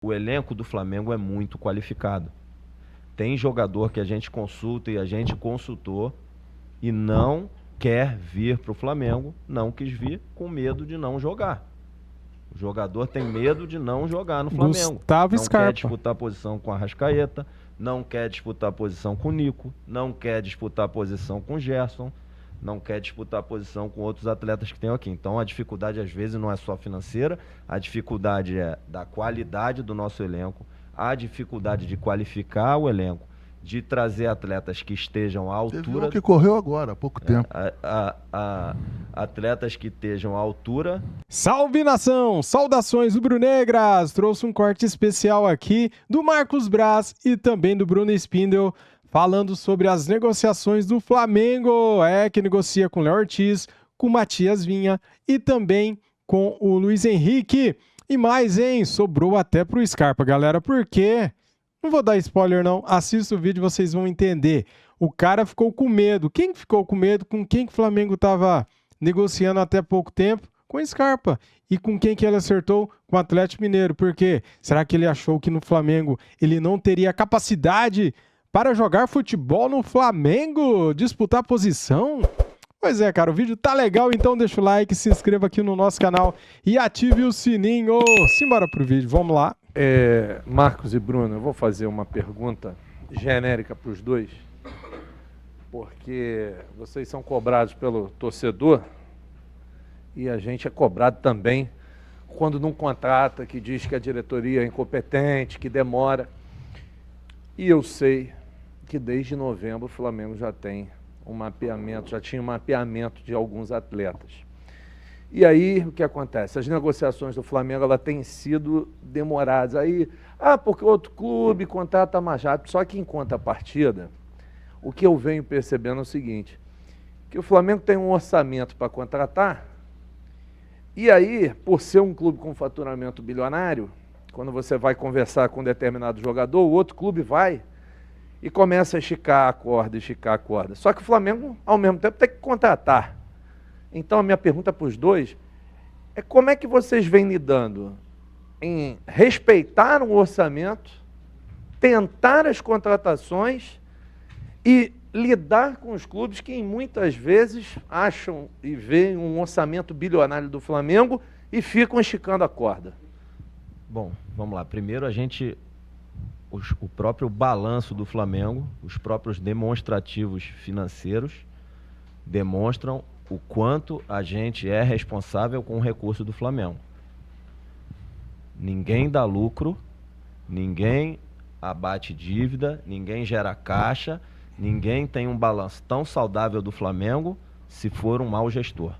o elenco do Flamengo é muito qualificado. Tem jogador que a gente consulta e a gente consultou e não quer vir para o Flamengo, não quis vir com medo de não jogar. O jogador tem medo de não jogar no Flamengo. Gustavo Não Scarpa. quer disputar posição com a Arrascaeta, não quer disputar posição com o Nico, não quer disputar posição com o Gerson, não quer disputar posição com outros atletas que tem aqui. Então a dificuldade às vezes não é só financeira, a dificuldade é da qualidade do nosso elenco, a dificuldade de qualificar o elenco, de trazer atletas que estejam à altura. Teve um que correu agora, há pouco tempo. Atletas que estejam à altura. Salve, nação! Saudações rubro-negras! Trouxe um corte especial aqui do Marcos Braz e também do Bruno Spindel, falando sobre as negociações do Flamengo, que negocia com o Léo Ortiz, com o Matias Vinha e também com o Luiz Henrique. E mais, hein? Sobrou até pro Scarpa, galera, por quê? Não vou dar spoiler, não. Assista o vídeo e vocês vão entender. O cara ficou com medo. Quem ficou com medo? Com quem que o Flamengo estava negociando até pouco tempo? Com o Scarpa. E com quem que ele acertou? Com o Atlético Mineiro. Por quê? Será que ele achou que no Flamengo ele não teria capacidade para jogar futebol no Flamengo? Disputar posição? Pois é, cara, o vídeo tá legal, então deixa o like, se inscreva aqui no nosso canal e ative o sininho. Simbora pro vídeo, vamos lá. Marcos e Bruno, eu vou fazer uma pergunta genérica para os dois, porque vocês são cobrados pelo torcedor e a gente é cobrado também quando não contrata, que diz que a diretoria é incompetente, que demora. E eu sei que desde novembro o Flamengo já tem um mapeamento, já tinha um mapeamento de alguns atletas. E aí, o que acontece? As negociações do Flamengo, ela têm sido demoradas. Aí, porque outro clube contrata mais rápido. Só que em contrapartida, o que eu venho percebendo é o seguinte, que o Flamengo tem um orçamento para contratar, e aí, por ser um clube com faturamento bilionário, quando você vai conversar com um determinado jogador, o outro clube vai e começa a esticar a corda, esticar a corda. Só que o Flamengo, ao mesmo tempo, tem que contratar. Então, a minha pergunta para os dois é como é que vocês vêm lidando em respeitar um orçamento, tentar as contratações e lidar com os clubes que muitas vezes acham e veem um orçamento bilionário do Flamengo e ficam esticando a corda. Bom, vamos lá. Primeiro o próprio balanço do Flamengo, os próprios demonstrativos financeiros demonstram o quanto a gente é responsável com o recurso do Flamengo. Ninguém dá lucro, ninguém abate dívida, ninguém gera caixa, ninguém tem um balanço tão saudável do Flamengo se for um mau gestor.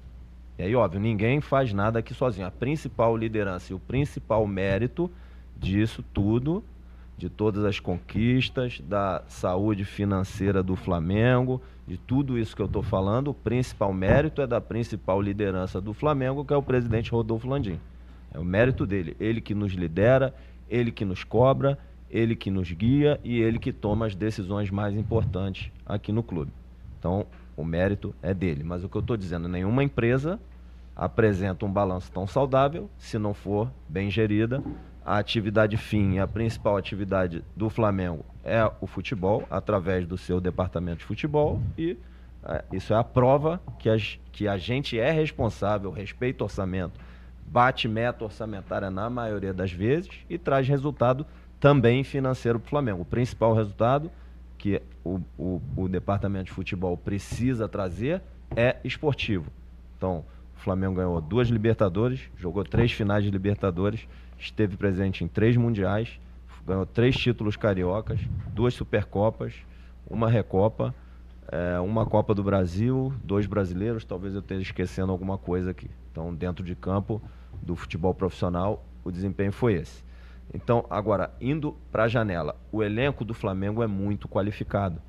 E aí, óbvio, ninguém faz nada aqui sozinho. A principal liderança e o principal mérito disso tudo, de todas as conquistas, da saúde financeira do Flamengo, de tudo isso que eu estou falando, o principal mérito é da principal liderança do Flamengo, que é o presidente Rodolfo Landim. É o mérito dele. Ele que nos lidera, ele que nos cobra, ele que nos guia e ele que toma as decisões mais importantes aqui no clube. Então, o mérito é dele. Mas o que eu estou dizendo, nenhuma empresa apresenta um balanço tão saudável se não for bem gerida. A atividade fim, a principal atividade do Flamengo é o futebol, através do seu departamento de futebol, e isso é a prova que a gente é responsável, respeita o orçamento, bate meta orçamentária na maioria das vezes e traz resultado também financeiro para o Flamengo. O principal resultado que o departamento de futebol precisa trazer é esportivo. Então, o Flamengo ganhou 2 Libertadores, jogou 3 finais de Libertadores, esteve presente em 3 mundiais, ganhou 3 títulos cariocas, 2 Supercopas, 1 Recopa, 1 Copa do Brasil, 2 brasileiros, talvez eu esteja esquecendo alguma coisa aqui. Então, dentro de campo do futebol profissional, o desempenho foi esse. Então, agora, indo para a janela, o elenco do Flamengo é muito qualificado.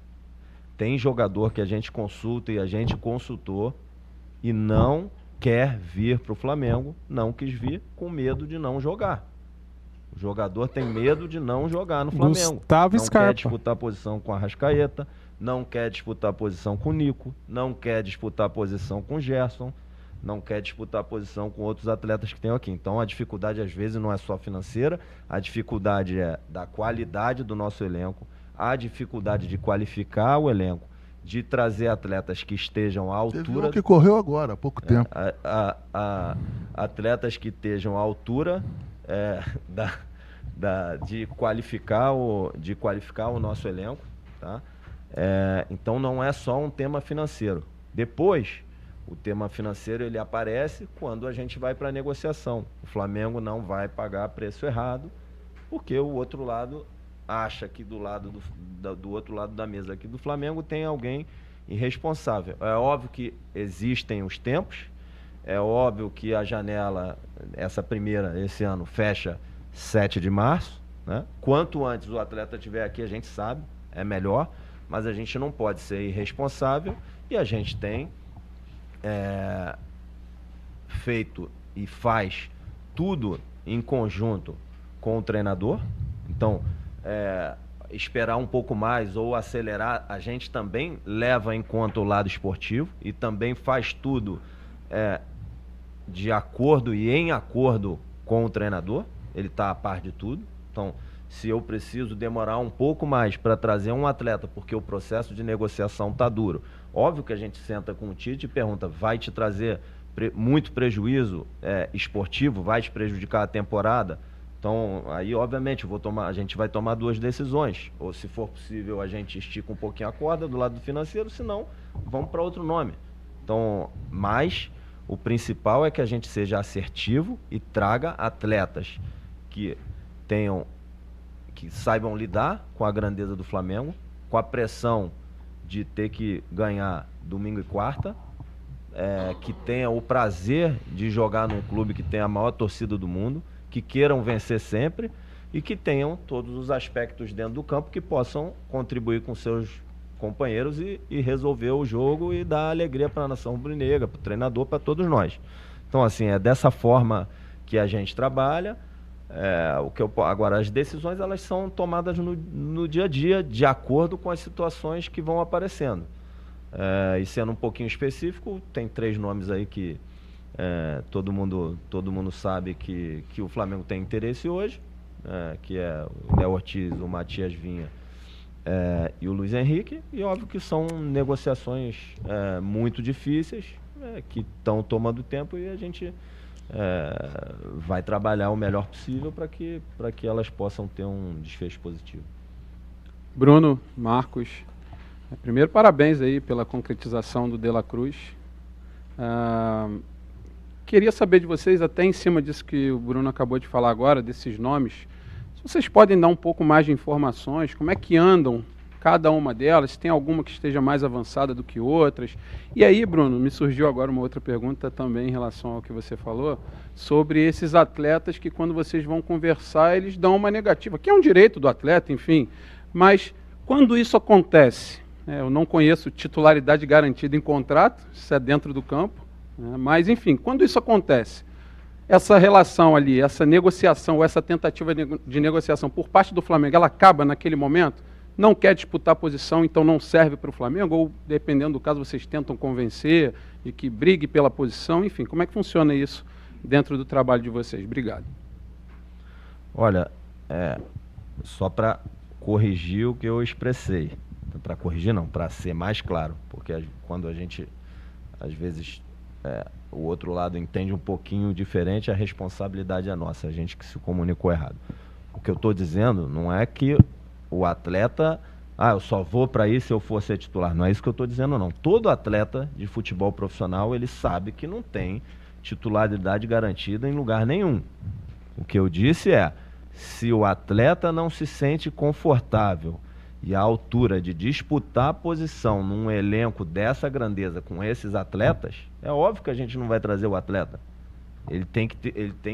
Tem jogador que a gente consulta e a gente consultou e não quer vir para o Flamengo, não quis vir com medo de não jogar. O jogador tem medo de não jogar no Flamengo. Gustavo não Scarpa. quer disputar posição com a Arrascaeta, não quer disputar posição com o Nico, não quer disputar posição com o Gerson, não quer disputar a posição com outros atletas que tem aqui. Então a dificuldade às vezes não é só financeira, a dificuldade é da qualidade do nosso elenco, a dificuldade de qualificar o elenco, de trazer atletas que estejam à Teve altura... um que correu agora, há pouco tempo. Atletas que estejam à altura de qualificar o nosso elenco, tá? Então não é só um tema financeiro. Depois, o tema financeiro ele aparece quando a gente vai para a negociação. O Flamengo não vai pagar preço errado, porque o outro lado acha que do outro lado da mesa aqui do Flamengo tem alguém irresponsável. É óbvio que existem os tempos, é óbvio que a janela, esse ano, fecha 7 de março, né? Quanto antes o atleta estiver aqui, a gente sabe, é melhor, mas a gente não pode ser irresponsável e a gente tem feito e faz tudo em conjunto com o treinador. Então, esperar um pouco mais ou acelerar, a gente também leva em conta o lado esportivo e também faz tudo de acordo e em acordo com o treinador. Ele está a par de tudo. Então, se eu preciso demorar um pouco mais para trazer um atleta porque o processo de negociação está duro, óbvio que a gente senta com o Tite e pergunta, vai te trazer muito prejuízo esportivo, vai te prejudicar a temporada? Então, aí, obviamente, a gente vai tomar 2 decisões. Ou, se for possível, a gente estica um pouquinho a corda do lado financeiro, senão, vamos para outro nome. Então, mas o principal é que a gente seja assertivo e traga atletas que saibam lidar com a grandeza do Flamengo, com a pressão de ter que ganhar domingo e quarta, que tenha o prazer de jogar num clube que tem a maior torcida do mundo, que queiram vencer sempre e que tenham todos os aspectos dentro do campo que possam contribuir com seus companheiros e resolver o jogo e dar alegria para a nação rubro-negra, para o treinador, para todos nós. Então, assim, é dessa forma que a gente trabalha. Agora, as decisões elas são tomadas no dia a dia, de acordo com as situações que vão aparecendo. E sendo um pouquinho específico, tem 3 nomes aí que todo mundo sabe que o Flamengo tem interesse hoje, que é o Léo Ortiz, o Matias Vinha e o Luiz Henrique, e óbvio que são negociações muito difíceis, que estão tomando tempo e a gente vai trabalhar o melhor possível para que elas possam ter um desfecho positivo. Bruno, Marcos, primeiro parabéns aí pela concretização do De La Cruz. Queria saber de vocês, até em cima disso que o Bruno acabou de falar agora, desses nomes, se vocês podem dar um pouco mais de informações, como é que andam cada uma delas, se tem alguma que esteja mais avançada do que outras. E aí, Bruno, me surgiu agora uma outra pergunta também em relação ao que você falou, sobre esses atletas que quando vocês vão conversar, eles dão uma negativa, que é um direito do atleta, enfim, mas quando isso acontece, eu não conheço titularidade garantida em contrato, isso é dentro do campo, mas enfim, quando isso acontece, essa relação ali, essa negociação, essa tentativa de negociação por parte do Flamengo, ela acaba naquele momento? Não quer disputar a posição, então não serve para o Flamengo? Ou, dependendo do caso, vocês tentam convencer de que brigue pela posição? Enfim, como é que funciona isso dentro do trabalho de vocês? Obrigado. Olha, só para corrigir o que eu expressei. Para corrigir não, para ser mais claro. Porque quando a gente, às vezes, o outro lado entende um pouquinho diferente, a responsabilidade é nossa, a gente que se comunicou errado. O que eu estou dizendo não é que o atleta, eu só vou para isso se eu for ser titular. Não é isso que eu estou dizendo, não. Todo atleta de futebol profissional, ele sabe que não tem titularidade garantida em lugar nenhum. O que eu disse se o atleta não se sente confortável e à altura de disputar a posição num elenco dessa grandeza com esses atletas, é óbvio que a gente não vai trazer o atleta. Ele tem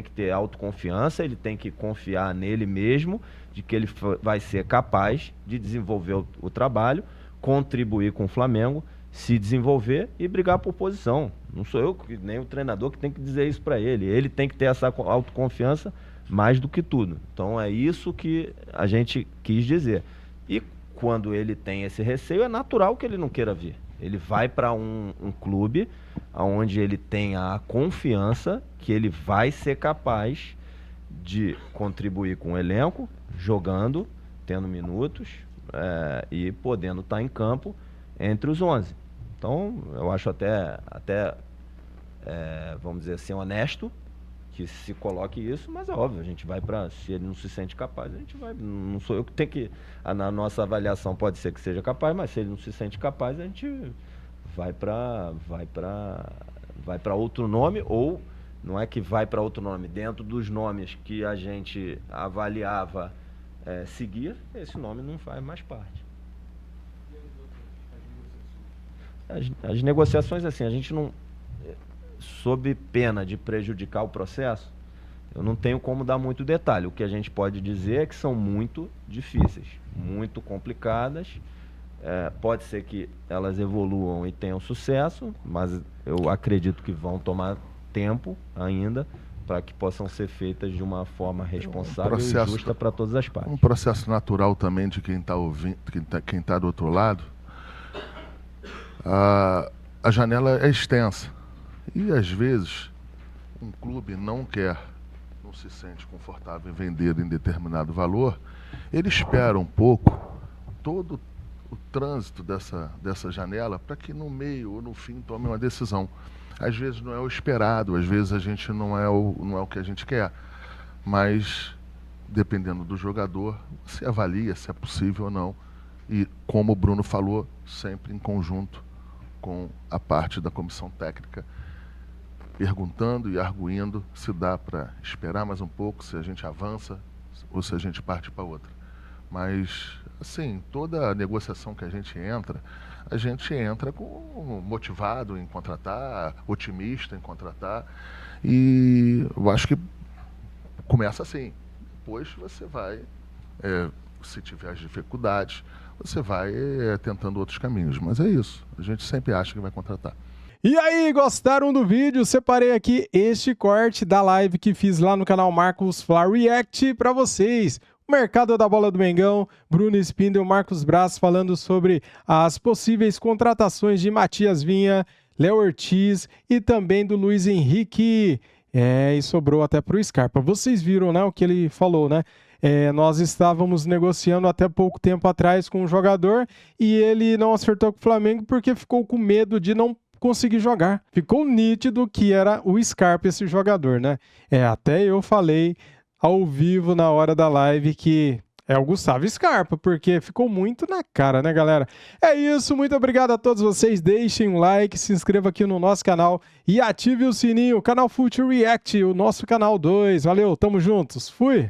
que ter autoconfiança, ele tem que confiar nele mesmo, de que ele vai ser capaz de desenvolver o trabalho, contribuir com o Flamengo, se desenvolver e brigar por posição. Não sou eu, nem o treinador, que tem que dizer isso para ele. Ele tem que ter essa autoconfiança mais do que tudo. Então é isso que a gente quis dizer. E quando ele tem esse receio, é natural que ele não queira vir. Ele vai para um clube onde ele tenha a confiança que ele vai ser capaz de contribuir com o elenco, jogando, tendo minutos e podendo estar em campo entre os 11. Então, eu acho até vamos dizer assim, honesto que se coloque isso, mas é óbvio, a gente vai para, se ele não se sente capaz, a gente vai, não sou eu que tenho que, na nossa avaliação pode ser que seja capaz, mas se ele não se sente capaz, a gente vai para outro nome, ou não é que vai para outro nome, dentro dos nomes que a gente avaliava seguir, esse nome não faz mais parte. As negociações, assim, a gente não, sob pena de prejudicar o processo, eu não tenho como dar muito detalhe. O que a gente pode dizer é que são muito difíceis, muito complicadas. Pode ser que elas evoluam e tenham sucesso, mas eu acredito que vão tomar tempo ainda para que possam ser feitas de uma forma responsável e justa para todas as partes. Um processo natural também de quem está ouvindo, quem tá do outro lado. A janela é extensa e às vezes um clube não se sente confortável em vender em determinado valor, ele espera um pouco todo o trânsito dessa janela para que no meio ou no fim tome uma decisão. Às vezes não é o esperado, às vezes a gente não é o que a gente quer, mas dependendo do jogador, se avalia se é possível ou não. E como o Bruno falou, sempre em conjunto com a parte da comissão técnica, perguntando e arguindo se dá para esperar mais um pouco, se a gente avança ou se a gente parte para outra. Mas, assim, toda a negociação que a gente entra motivado em contratar, otimista em contratar, e eu acho que começa assim. Depois você vai, se tiver as dificuldades, você vai tentando outros caminhos. Mas é isso, a gente sempre acha que vai contratar. E aí, gostaram do vídeo? Separei aqui este corte da live que fiz lá no canal Marcos Fla React para vocês. O mercado da bola do Mengão, Bruno Spindel, Marcos Braz falando sobre as possíveis contratações de Matias Vinha, Léo Ortiz e também do Luiz Henrique. E sobrou até para o Scarpa. Vocês viram, né, o que ele falou, né? Nós estávamos negociando até pouco tempo atrás com um jogador e ele não acertou com o Flamengo porque ficou com medo de não conseguir jogar. Ficou nítido que era o Scarpa esse jogador, né? Até eu falei ao vivo na hora da live que é o Gustavo Scarpa, porque ficou muito na cara, né, galera? É isso, muito obrigado a todos vocês. Deixem um like, se inscreva aqui no nosso canal e ative o sininho, canal Fute React, o nosso canal 2. Valeu, tamo juntos, fui!